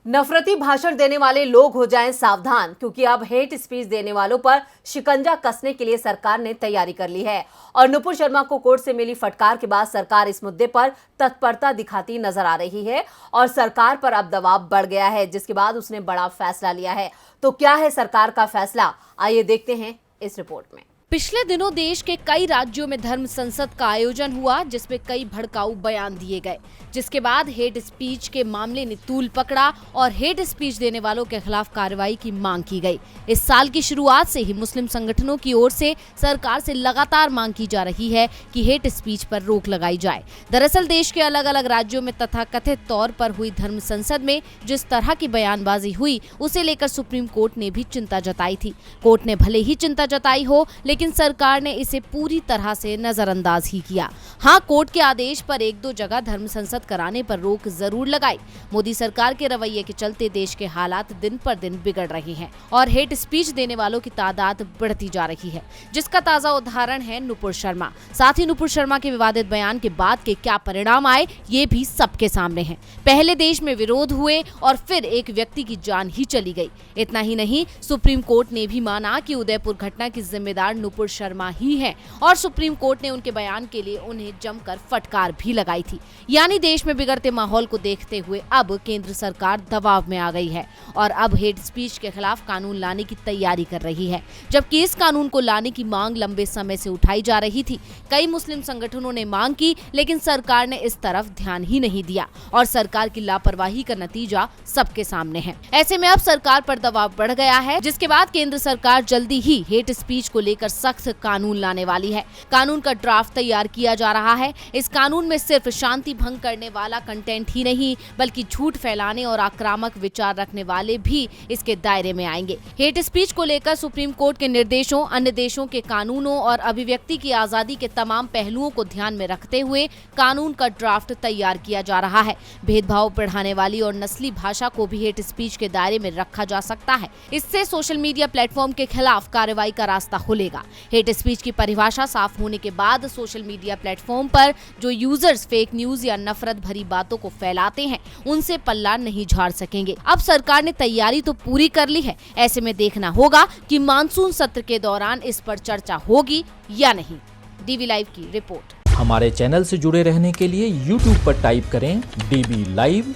नफरती भाषण देने वाले लोग हो जाएं सावधान, क्योंकि अब हेट स्पीच देने वालों पर शिकंजा कसने के लिए सरकार ने तैयारी कर ली है। और नुपुर शर्मा को कोर्ट से मिली फटकार के बाद सरकार इस मुद्दे पर तत्परता दिखाती नजर आ रही है और सरकार पर अब दबाव बढ़ गया है, जिसके बाद उसने बड़ा फैसला लिया है। तो क्या है सरकार का फैसला, आइए देखते हैं इस रिपोर्ट में। पिछले दिनों देश के कई राज्यों में धर्म संसद का आयोजन हुआ, जिसमें कई भड़काऊ बयान दिए गए, जिसके बाद हेट स्पीच के मामले ने तूल पकड़ा और हेट स्पीच देने वालों के खिलाफ कार्रवाई की मांग की गई। इस साल की शुरुआत से ही मुस्लिम संगठनों की ओर से सरकार से लगातार मांग की जा रही है कि हेट स्पीच पर रोक लगाई जाए। दरअसल देश के अलग अलग राज्यों में तथाकथित तौर पर हुई धर्म संसद में जिस तरह की बयानबाजी हुई, उसे लेकर सुप्रीम कोर्ट ने भी चिंता जताई थी। कोर्ट ने भले ही चिंता जताई हो, लेकिन सरकार ने इसे पूरी तरह से नजरअंदाज ही किया। हाँ, कोर्ट के आदेश पर एक दो जगह धर्म संसद कराने पर रोक जरूर लगाई। मोदी सरकार के रवैये के चलते देश के हालात दिन पर दिन बिगड़ रहे हैं और हेट स्पीच देने वालों की तादाद बढ़ती जा रही है, जिसका ताजा उदाहरण है नुपुर शर्मा। साथ ही नुपुर शर्मा के विवादित बयान के बाद के क्या परिणाम आए, ये भी सबके सामने है। पहले देश में विरोध हुए और फिर एक व्यक्ति की जान ही चली गई। इतना ही नहीं, सुप्रीम कोर्ट ने भी माना कि उदयपुर घटना की जिम्मेदार नुपुर शर्मा ही है और सुप्रीम कोर्ट ने उनके बयान के लिए उन्हें जमकर फटकार भी लगाई थी। यानी देश में बिगड़ते माहौल को देखते हुए अब केंद्र सरकार दबाव में आ गई है और अब हेट स्पीच के खिलाफ कानून लाने की तैयारी कर रही है, जबकि इस कानून को लाने की मांग लंबे समय से उठाई जा रही थी। कई मुस्लिम संगठनों ने मांग की, लेकिन सरकार ने इस तरफ ध्यान ही नहीं दिया और सरकार की लापरवाही का नतीजा सबके सामने है। ऐसे में अब सरकार पर दबाव बढ़ गया है, जिसके बाद केंद्र सरकार जल्दी ही हेट स्पीच को लेकर सख्त कानून लाने वाली है। कानून का ड्राफ्ट तैयार किया जा रहा है। इस कानून में सिर्फ शांति भंग करने वाला कंटेंट ही नहीं, बल्कि झूठ फैलाने और आक्रामक विचार रखने वाले भी इसके दायरे में आएंगे। हेट स्पीच को लेकर सुप्रीम कोर्ट के निर्देशों, अन्य देशों के कानूनों और अभिव्यक्ति की आजादी के तमाम पहलुओं को ध्यान में रखते हुए कानून का ड्राफ्ट तैयार किया जा रहा है। भेदभाव बढ़ाने वाली और नस्ली भाषा को भी हेट स्पीच के दायरे में रखा जा सकता है। इससे सोशल मीडिया प्लेटफॉर्म के खिलाफ कार्रवाई का रास्ता खुलेगा। हेट स्पीच की परिभाषा साफ होने के बाद सोशल मीडिया प्लेटफॉर्म पर जो यूजर्स फेक न्यूज या नफरत भरी बातों को फैलाते हैं, उनसे पल्ला नहीं झाड़ सकेंगे। अब सरकार ने तैयारी तो पूरी कर ली है। ऐसे में देखना होगा कि मानसून सत्र के दौरान इस पर चर्चा होगी या नहीं। डीवी लाइव की रिपोर्ट। हमारे चैनल से जुड़े रहने के लिए YouTube पर टाइप करें डीवी लाइव,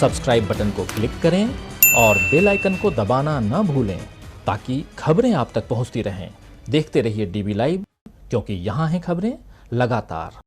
सब्सक्राइब बटन को क्लिक करें और बेल आइकन को दबाना न भूलें, ताकि खबरें आप तक पहुंचती रहें। देखते रहिए डीवी लाइव, क्योंकि यहाँ हैं खबरें लगातार।